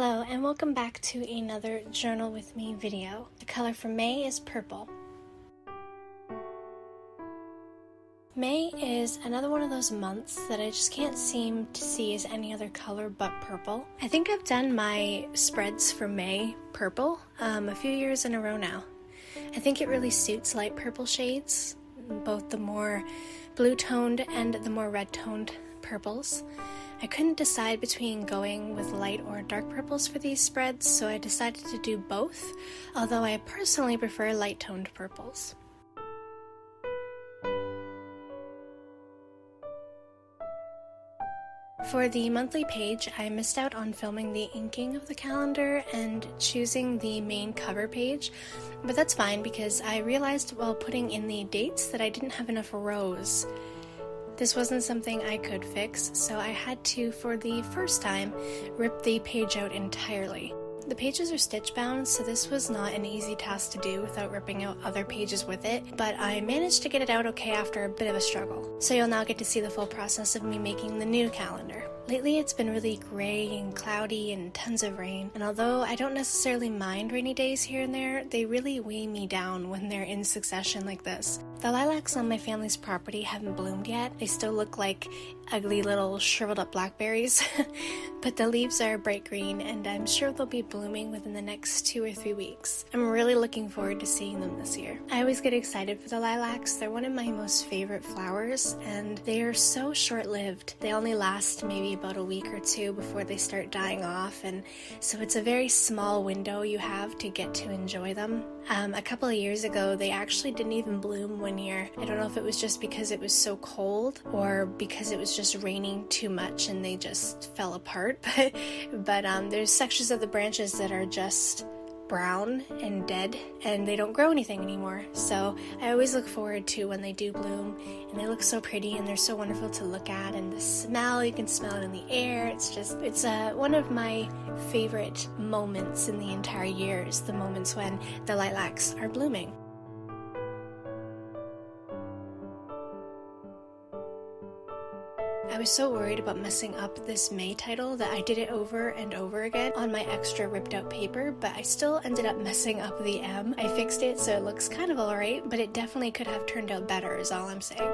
Hello and welcome back to another Journal With Me video. The color for May is purple. May is another one of those months that I just can't seem to see as any other color but purple. I think I've done my spreads for May purple a few years in a row now. I think it really suits light purple shades, both the more blue-toned and the more red-toned purples. I couldn't decide between going with light or dark purples for these spreads, so I decided to do both, although I personally prefer light-toned purples. For the monthly page, I missed out on filming the inking of the calendar and choosing the main cover page, but that's fine because I realized while putting in the dates that I didn't have enough rows. This wasn't something I could fix, so I had to, for the first time, rip the page out entirely. The pages are stitch bound, so this was not an easy task to do without ripping out other pages with it, but I managed to get it out okay after a bit of a struggle. So you'll now get to see the full process of me making the new calendar. Lately it's been really gray and cloudy and tons of rain, and although I don't necessarily mind rainy days here and there, they really weigh me down when they're in succession like this. The lilacs on my family's property haven't bloomed yet. They still look like ugly little shriveled up blackberries, but the leaves are bright green and I'm sure they'll be blooming within the next 2 or 3 weeks. I'm really looking forward to seeing them this year. I always get excited for the lilacs. They're one of my most favorite flowers and they are so short-lived. They only last maybe about a week or two before they start dying off, and so it's a very small window you have to get to enjoy them. A couple of years ago they actually didn't even bloom one year. I don't know if it was just because it was so cold or because it was just raining too much and they just fell apart, but there's sections of the branches that are just brown and dead and they don't grow anything anymore. So I always look forward to when they do bloom, and they look so pretty and they're so wonderful to look at, and the smell, you can smell it in the air. It's one of my favorite moments in the entire year, is the moments when the lilacs are blooming. I was so worried about messing up this May title that I did it over and over again on my extra ripped out paper, but I still ended up messing up the M. I fixed it so it looks kind of alright, but it definitely could have turned out better is all I'm saying.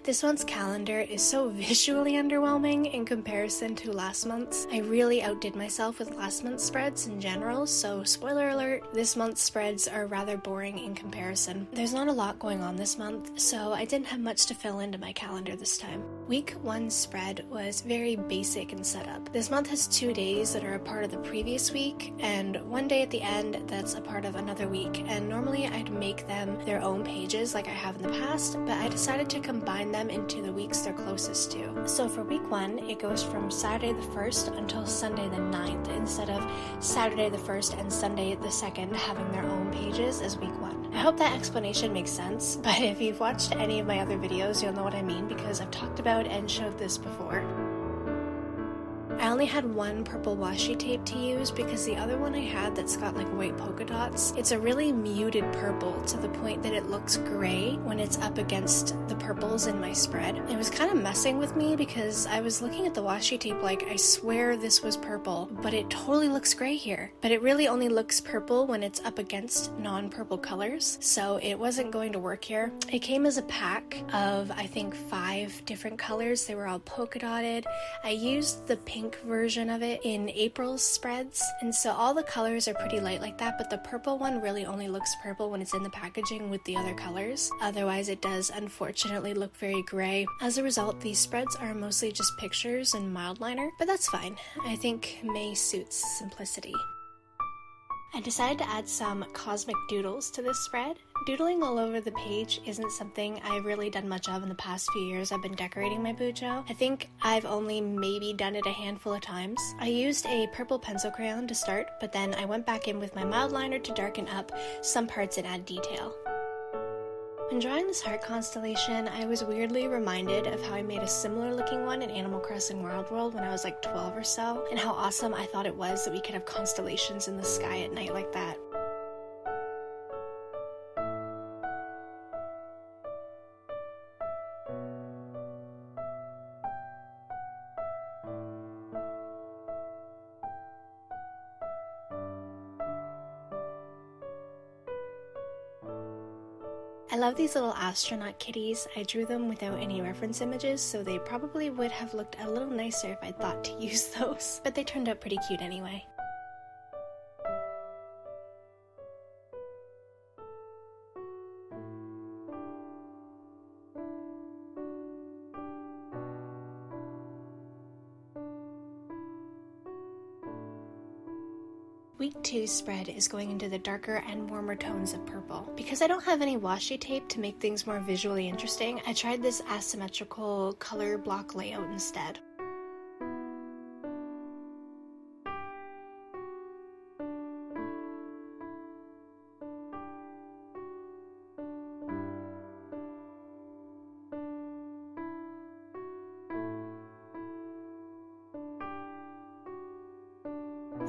This month's calendar is so visually underwhelming in comparison to last month's. I really outdid myself with last month's spreads in general, so spoiler alert, this month's spreads are rather boring in comparison. There's not a lot going on this month, so I didn't have much to fill into my calendar this time. Week 1 spread was very basic in setup. This month has 2 days that are a part of the previous week, and 1 day at the end that's a part of another week, and normally I'd make them their own pages like I have in the past, but I decided to combine them into the weeks they're closest to. So for week 1, it goes from Saturday the 1st until Sunday the 9th, instead of Saturday the 1st and Sunday the 2nd having their own pages as week 1. I hope that explanation makes sense, but if you've watched any of my other videos, you'll know what I mean because I've talked about and showed this before. I only had one purple washi tape to use because the other one I had that's got like white polka dots, it's a really muted purple to the point that it looks gray when it's up against the purples in my spread. It was kind of messing with me because I was looking at the washi tape like, I swear this was purple, but it totally looks gray here. But it really only looks purple when it's up against non-purple colors, so it wasn't going to work here. It came as a pack of, I think, 5 different colors. They were all polka dotted. I used the pink version of it in April's spreads, and so all the colors are pretty light like that, but the purple one really only looks purple when it's in the packaging with the other colors. Otherwise it does unfortunately look very gray. As a result, these spreads are mostly just pictures and mild liner, but that's fine. I think May suits simplicity. I decided to add some cosmic doodles to this spread. Doodling all over the page isn't something I've really done much of in the past few years I've been decorating my Bujo. I think I've only maybe done it a handful of times. I used a purple pencil crayon to start, but then I went back in with my mild liner to darken up some parts and add detail. In drawing this heart constellation, I was weirdly reminded of how I made a similar looking one in Animal Crossing Wild World when I was like 12 or so, and how awesome I thought it was that we could have constellations in the sky at night like that. I love these little astronaut kitties. I drew them without any reference images, so they probably would have looked a little nicer if I'd thought to use those, but they turned out pretty cute anyway. Week 2's spread is going into the darker and warmer tones of purple. Because I don't have any washi tape to make things more visually interesting, I tried this asymmetrical color block layout instead.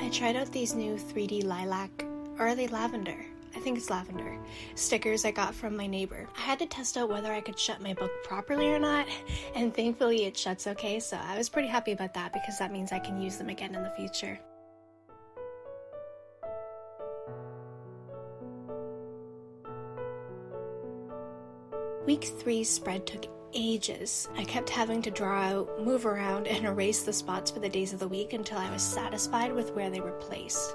I tried out these new 3D lilac, or are they lavender? I think it's lavender, stickers I got from my neighbor. I had to test out whether I could shut my book properly or not, and thankfully it shuts okay, so I was pretty happy about that because that means I can use them again in the future. Week 3's spread took ages. I kept having to draw out, move around, and erase the spots for the days of the week until I was satisfied with where they were placed.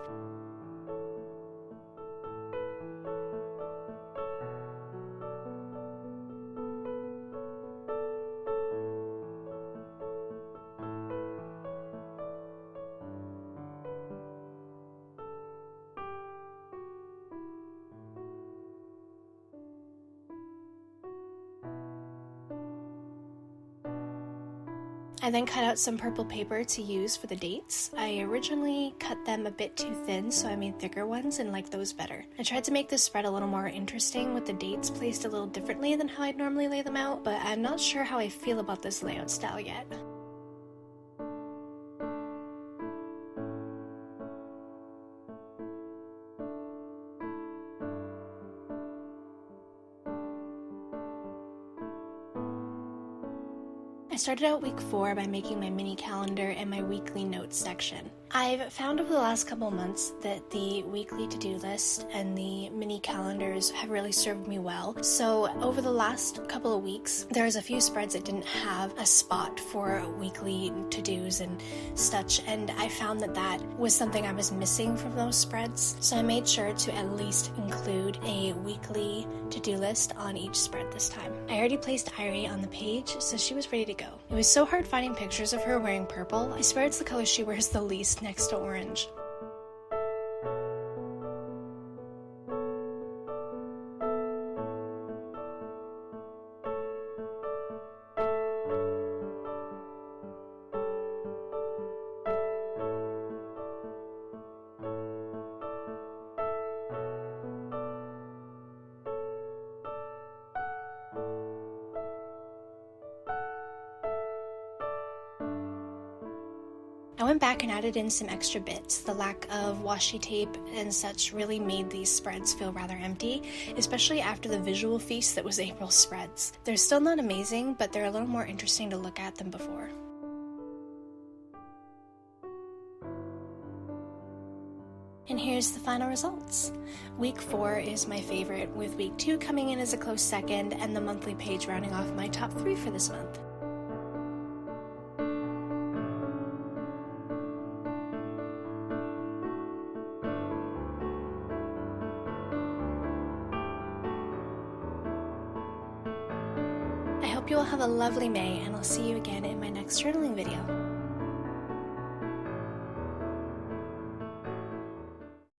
I then cut out some purple paper to use for the dates. I originally cut them a bit too thin, so I made thicker ones and liked those better. I tried to make this spread a little more interesting with the dates placed a little differently than how I'd normally lay them out, but I'm not sure how I feel about this layout style yet. I started out week 4 by making my mini calendar and my weekly notes section. I've found over the last couple months that the weekly to-do list and the mini calendars have really served me well. So over the last couple of weeks, there's a few spreads that didn't have a spot for weekly to-dos and such, and I found that that was something I was missing from those spreads. So I made sure to at least include a weekly to-do list on each spread this time. I already placed Irie on the page, so she was ready to go. It was so hard finding pictures of her wearing purple. I swear it's the color she wears the least next to orange. I went back and added in some extra bits. The lack of washi tape and such really made these spreads feel rather empty, especially after the visual feast that was April's spreads. They're still not amazing, but they're a little more interesting to look at than before. And here's the final results. Week 4 is my favorite, with week 2 coming in as a close second, and the monthly page rounding off my top 3 for this month. I hope you all have a lovely May, and I'll see you again in my next journaling video.